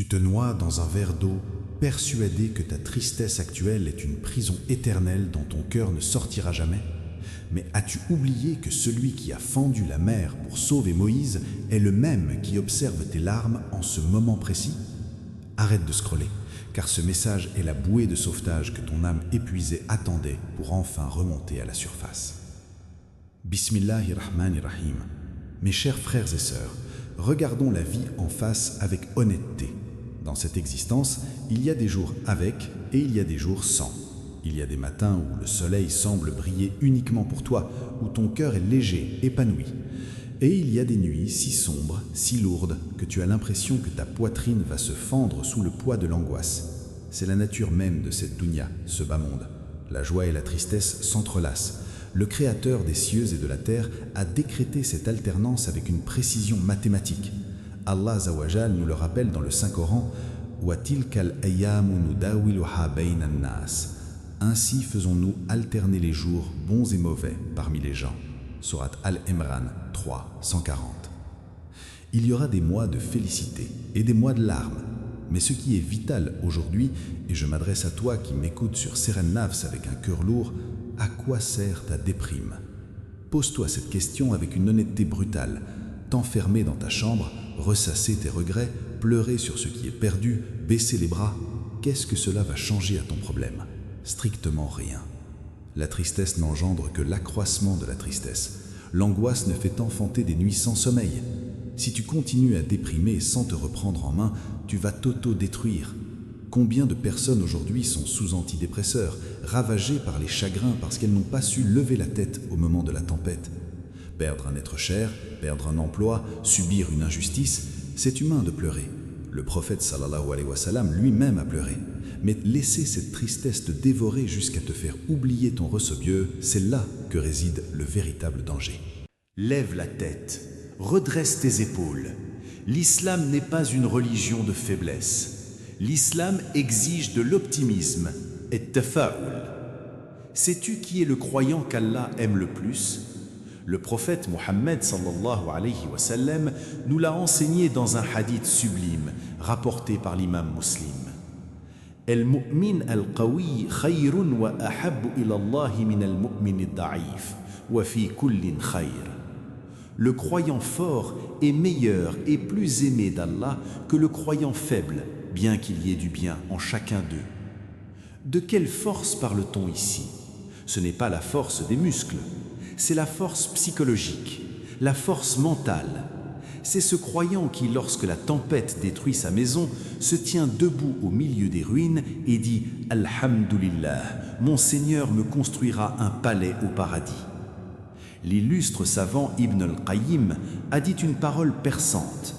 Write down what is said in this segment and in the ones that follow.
Tu te noies dans un verre d'eau, persuadé que ta tristesse actuelle est une prison éternelle dont ton cœur ne sortira jamais. Mais as-tu oublié que celui qui a fendu la mer pour sauver Moïse est le même qui observe tes larmes en ce moment précis? Arrête de scroller, car ce message est la bouée de sauvetage que ton âme épuisée attendait pour enfin remonter à la surface. Bismillahirrahmanirrahim. Mes chers frères et sœurs, regardons la vie en face avec honnêteté. Dans cette existence, il y a des jours avec et il y a des jours sans. Il y a des matins où le soleil semble briller uniquement pour toi, où ton cœur est léger, épanoui. Et il y a des nuits si sombres, si lourdes, que tu as l'impression que ta poitrine va se fendre sous le poids de l'angoisse. C'est la nature même de cette dunya, ce bas monde. La joie et la tristesse s'entrelacent. Le Créateur des cieux et de la terre a décrété cette alternance avec une précision mathématique. Allah Azawajal nous le rappelle dans le Saint-Coran « Wa tilkal ayyamu nudawiluha bayna an-nas » Ainsi faisons-nous alterner les jours bons et mauvais parmi les gens. Sourate Al-Imran 3, 140. Il y aura des mois de félicité et des mois de larmes. Mais ce qui est vital aujourd'hui, et je m'adresse à toi qui m'écoutes sur Seren Nafs avec un cœur lourd, à quoi sert ta déprime? Pose-toi cette question avec une honnêteté brutale. T'enfermer dans ta chambre, ressasser tes regrets, pleurer sur ce qui est perdu, baisser les bras, qu'est-ce que cela va changer à ton problème? Strictement rien. La tristesse n'engendre que l'accroissement de la tristesse. L'angoisse ne fait enfanter des nuits sans sommeil. Si tu continues à déprimer sans te reprendre en main, tu vas t'auto-détruire. Combien de personnes aujourd'hui sont sous antidépresseurs, ravagées par les chagrins parce qu'elles n'ont pas su lever la tête au moment de la tempête? Perdre un être cher, perdre un emploi, subir une injustice, c'est humain de pleurer. Le prophète sallallahu alayhi wa sallam lui-même a pleuré. Mais laisser cette tristesse te dévorer jusqu'à te faire oublier ton ressobieux, c'est là que réside le véritable danger. Lève la tête, redresse tes épaules. L'islam n'est pas une religion de faiblesse. L'islam exige de l'optimisme et tafa'ul. Sais-tu qui est le croyant qu'Allah aime le plus? Le prophète Mohammed sallallahu alayhi wa sallam nous l'a enseigné dans un hadith sublime rapporté par l'imam Muslim. المؤمن القوي خير وأحب إلى الله من المؤمن الضعيف وفي كل خير. Le croyant fort est meilleur et plus aimé d'Allah que le croyant faible, bien qu'il y ait du bien en chacun d'eux. De quelle force parle-t-on ici? Ce n'est pas la force des muscles, c'est la force psychologique, la force mentale. C'est ce croyant qui, lorsque la tempête détruit sa maison, se tient debout au milieu des ruines et dit « Alhamdulillah, mon Seigneur me construira un palais au paradis ». L'illustre savant Ibn al-Qayyim a dit une parole perçante.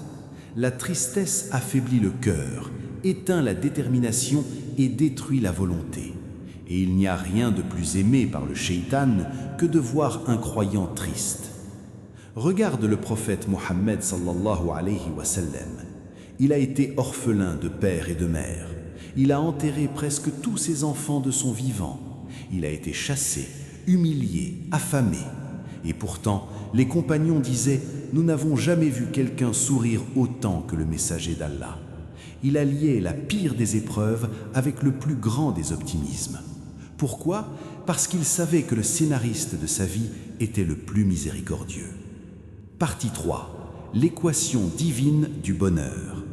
La tristesse affaiblit le cœur, éteint la détermination et détruit la volonté. Et il n'y a rien de plus aimé par le shaitan que de voir un croyant triste. Regarde le prophète Mohammed sallallahu alayhi wa sallam. Il a été orphelin de père et de mère. Il a enterré presque tous ses enfants de son vivant. Il a été chassé, humilié, affamé. Et pourtant, les compagnons disaient « Nous n'avons jamais vu quelqu'un sourire autant que le messager d'Allah ». Il a lié la pire des épreuves avec le plus grand des optimismes. Pourquoi? Parce qu'il savait que le scénariste de sa vie était le plus miséricordieux. Partie 3. L'équation divine du bonheur.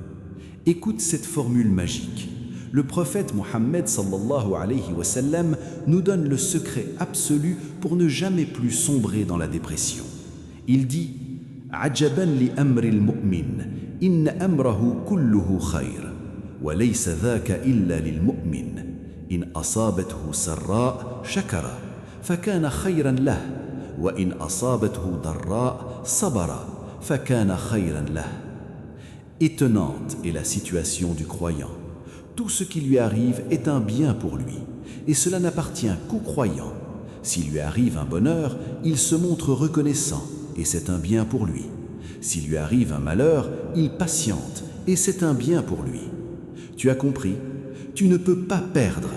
Écoute cette formule magique. Le prophète Mohammed sallallahu alayhi wa sallam nous donne le secret absolu pour ne jamais plus sombrer dans la dépression. Il dit « Ajaban li amri al-mu'min, inna amrahu kulluhu khayr, wa laysa dhaka illa lil-mu'min, in asabathu sarra shakara, fakana khayran lah. وإن أصابته ضراء صبر فكان خيرا له. Étonnante est la situation du croyant. Tout ce qui lui arrive est un bien pour lui, et cela n'appartient qu'au croyant. S'il lui arrive un bonheur, il se montre reconnaissant, et c'est un bien pour lui. S'il lui arrive un malheur, il patiente, et c'est un bien pour lui. Tu as compris? Tu ne peux pas perdre.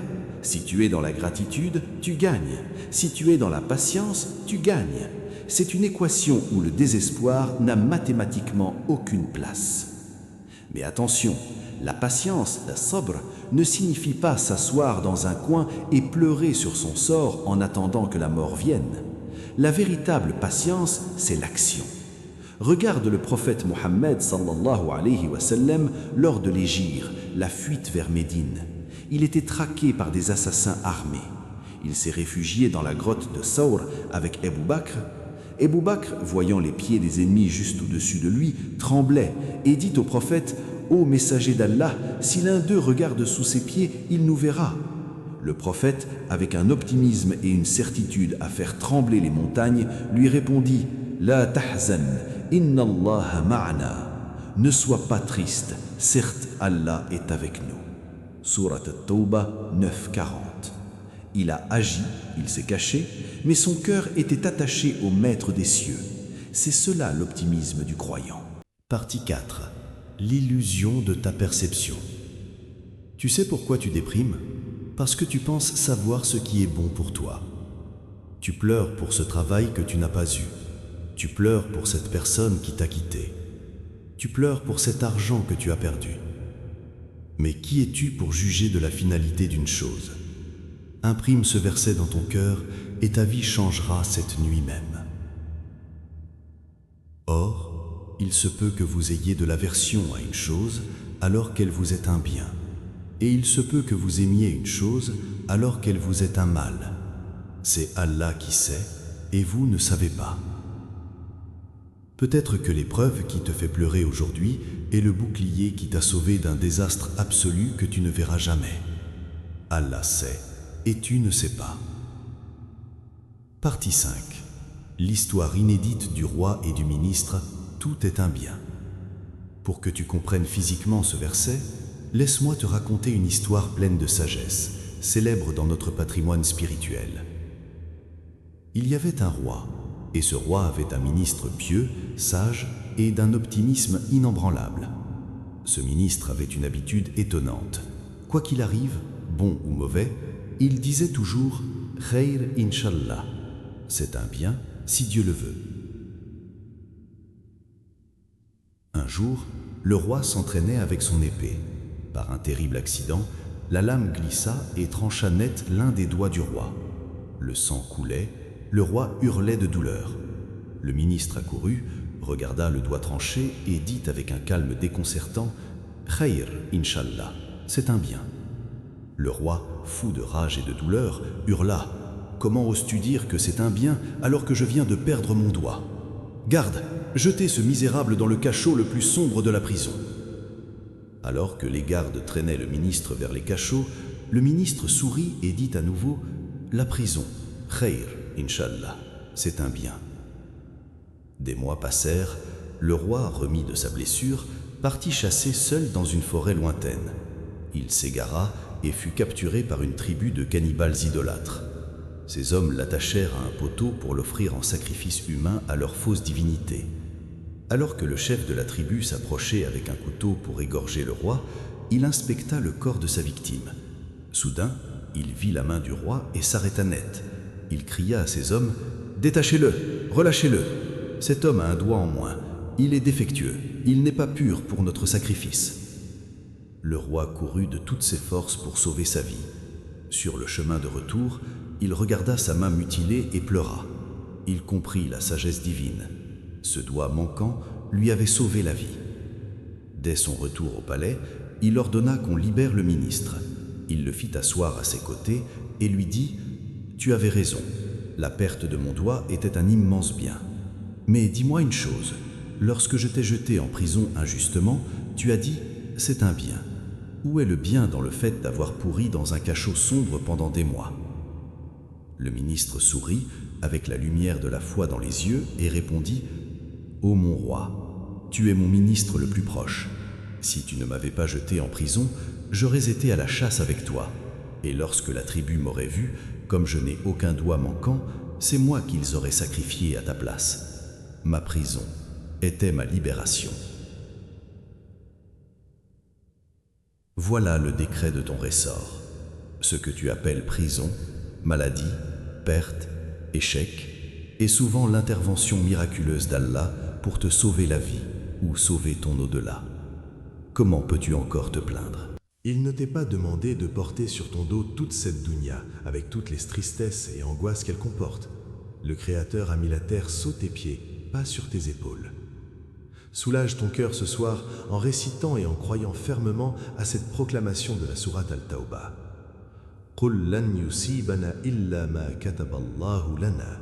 Si tu es dans la gratitude, tu gagnes. Si tu es dans la patience, tu gagnes. C'est une équation où le désespoir n'a mathématiquement aucune place. Mais attention, La patience, la sabr, ne signifie pas s'asseoir dans un coin et pleurer sur son sort en attendant que la mort vienne. La véritable patience, c'est l'action. Regarde le prophète Mohammed sallallahu alayhi wa sallam lors de l'hégire, la fuite vers Médine. Il était traqué par des assassins armés. Il s'est réfugié dans la grotte de Sawr avec Abu Bakr. Abu Bakr, voyant les pieds des ennemis juste au-dessus de lui, tremblait et dit au prophète « Ô messager d'Allah, si l'un d'eux regarde sous ses pieds, il nous verra. » Le prophète, avec un optimisme et une certitude à faire trembler les montagnes, lui répondit « La tahzan, inna Allah ma'ana. » Ne sois pas triste, certes Allah est avec nous. Surat At-Tawbah 9:40. Il a agi, il s'est caché, mais son cœur était attaché au Maître des cieux. C'est cela l'optimisme du croyant. Partie 4. L'illusion de ta perception. Tu sais pourquoi tu déprimes? Parce que tu penses savoir ce qui est bon pour toi. Tu pleures pour ce travail que tu n'as pas eu. Tu pleures pour cette personne qui t'a quitté. Tu pleures pour cet argent que tu as perdu. Mais qui es-tu pour juger de la finalité d'une chose? Imprime ce verset dans ton cœur et ta vie changera cette nuit même. Or, il se peut que vous ayez de l'aversion à une chose alors qu'elle vous est un bien. Et il se peut que vous aimiez une chose alors qu'elle vous est un mal. C'est Allah qui sait et vous ne savez pas. Peut-être que l'épreuve qui te fait pleurer aujourd'hui est le bouclier qui t'a sauvé d'un désastre absolu que tu ne verras jamais. Allah sait et tu ne sais pas. Partie 5. L'histoire inédite du roi et du ministre, tout est un bien. Pour que tu comprennes physiquement ce verset, laisse-moi te raconter une histoire pleine de sagesse, célèbre dans notre patrimoine spirituel. Il y avait un roi, et ce roi avait un ministre pieux, sage et d'un optimisme inébranlable. Ce ministre avait une habitude étonnante. Quoi qu'il arrive, bon ou mauvais, il disait toujours « Khair inshallah », c'est un bien si Dieu le veut. Un jour, le roi s'entraînait avec son épée. Par un terrible accident, la lame glissa et trancha net l'un des doigts du roi. Le sang coulait, le roi hurlait de douleur. Le ministre accourut, regarda le doigt tranché et dit avec un calme déconcertant « Khair, inshallah, c'est un bien ». Le roi, fou de rage et de douleur, hurla « Comment oses-tu dire que c'est un bien alors que je viens de perdre mon doigt ? Garde, jetez ce misérable dans le cachot le plus sombre de la prison ». Alors que les gardes traînaient le ministre vers les cachots, le ministre sourit et dit à nouveau « La prison, Khair, inshallah, c'est un bien ». Des mois passèrent, le roi, remis de sa blessure, partit chasser seul dans une forêt lointaine. Il s'égara et fut capturé par une tribu de cannibales idolâtres. Ces hommes l'attachèrent à un poteau pour l'offrir en sacrifice humain à leur fausse divinité. Alors que le chef de la tribu s'approchait avec un couteau pour égorger le roi, il inspecta le corps de sa victime. Soudain, il vit la main du roi et s'arrêta net. Il cria à ses hommes « Détachez-le, relâchez-le ! Cet homme a un doigt en moins. Il est défectueux. Il n'est pas pur pour notre sacrifice. » Le roi courut de toutes ses forces pour sauver sa vie. Sur le chemin de retour, il regarda sa main mutilée et pleura. Il comprit la sagesse divine. Ce doigt manquant lui avait sauvé la vie. Dès son retour au palais, il ordonna qu'on libère le ministre. Il le fit asseoir à ses côtés et lui dit « Tu avais raison, la perte de mon doigt était un immense bien. Mais dis-moi une chose, lorsque je t'ai jeté en prison injustement, tu as dit « c'est un bien ». Où est le bien dans le fait d'avoir pourri dans un cachot sombre pendant des mois ? Le ministre sourit avec la lumière de la foi dans les yeux et répondit « Ô mon roi, tu es mon ministre le plus proche. Si tu ne m'avais pas jeté en prison, j'aurais été à la chasse avec toi. Et lorsque la tribu m'aurait vu, comme je n'ai aucun doigt manquant, c'est moi qu'ils auraient sacrifié à ta place. Ma prison était ma libération. » Voilà le décret de ton ressort. Ce que tu appelles prison, maladie, perte, échec, est souvent l'intervention miraculeuse d'Allah pour te sauver la vie ou sauver ton au-delà. Comment peux-tu encore te plaindre? Il ne t'est pas demandé de porter sur ton dos toute cette dunya, avec toutes les tristesses et angoisses qu'elle comporte. Le Créateur a mis la terre sous tes pieds, pas sur tes épaules. Soulage ton cœur ce soir en récitant et en croyant fermement à cette proclamation de la sourate Al-Tawbah. قُلْ لَنْ يُصِيبَنَا إِلَّا مَا كَتَبَ اللَّهُ لَنَا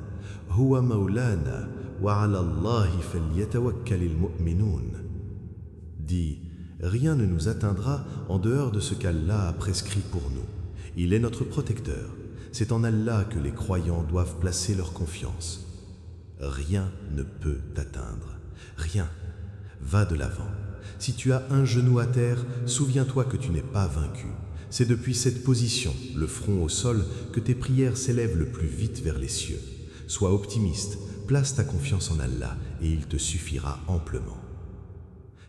هُوَ مَوْلَانَا وَعَلَى اللَّهِ فَلْيَتَوَكَّلِ الْمُؤْمِنُونَ. Dis, rien ne nous atteindra en dehors de ce qu'Allah a prescrit pour nous. Il est notre protecteur. C'est en Allah que les croyants doivent placer leur confiance. Rien ne peut t'atteindre. Rien. Va de l'avant. Si tu as un genou à terre, souviens-toi que tu n'es pas vaincu. C'est depuis cette position, le front au sol, que tes prières s'élèvent le plus vite vers les cieux. Sois optimiste, place ta confiance en Allah et il te suffira amplement.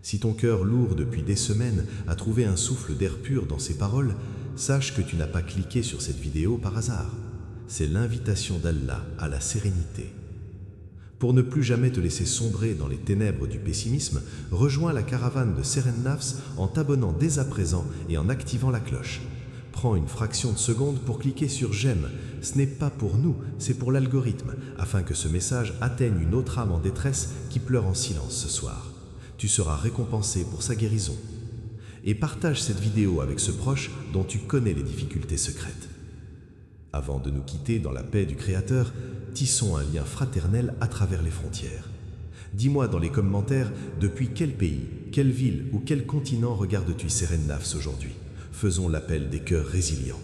Si ton cœur lourd depuis des semaines a trouvé un souffle d'air pur dans ces paroles, sache que tu n'as pas cliqué sur cette vidéo par hasard. C'est l'invitation d'Allah à la sérénité. Pour ne plus jamais te laisser sombrer dans les ténèbres du pessimisme, rejoins la caravane de Seren Nafs en t'abonnant dès à présent et en activant la cloche. Prends une fraction de seconde pour cliquer sur « J'aime ». Ce n'est pas pour nous, c'est pour l'algorithme, afin que ce message atteigne une autre âme en détresse qui pleure en silence ce soir. Tu seras récompensé pour sa guérison. Et partage cette vidéo avec ce proche dont tu connais les difficultés secrètes. Avant de nous quitter dans la paix du Créateur, tissons un lien fraternel à travers les frontières. Dis-moi dans les commentaires depuis quel pays, quelle ville ou quel continent regardes-tu Seren Nafs aujourd'hui. Faisons l'appel des cœurs résilients.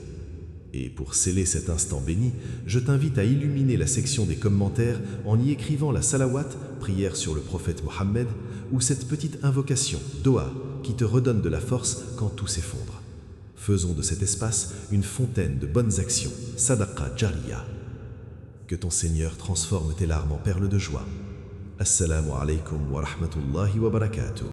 Et pour sceller cet instant béni, je t'invite à illuminer la section des commentaires en y écrivant la salawat, prière sur le prophète Mohammed, ou cette petite invocation, doha, qui te redonne de la force quand tout s'effondre. Faisons de cet espace une fontaine de bonnes actions, sadaqa jariya. Que ton Seigneur transforme tes larmes en perles de joie. Assalamu alaikum wa rahmatullahi wa barakatuh.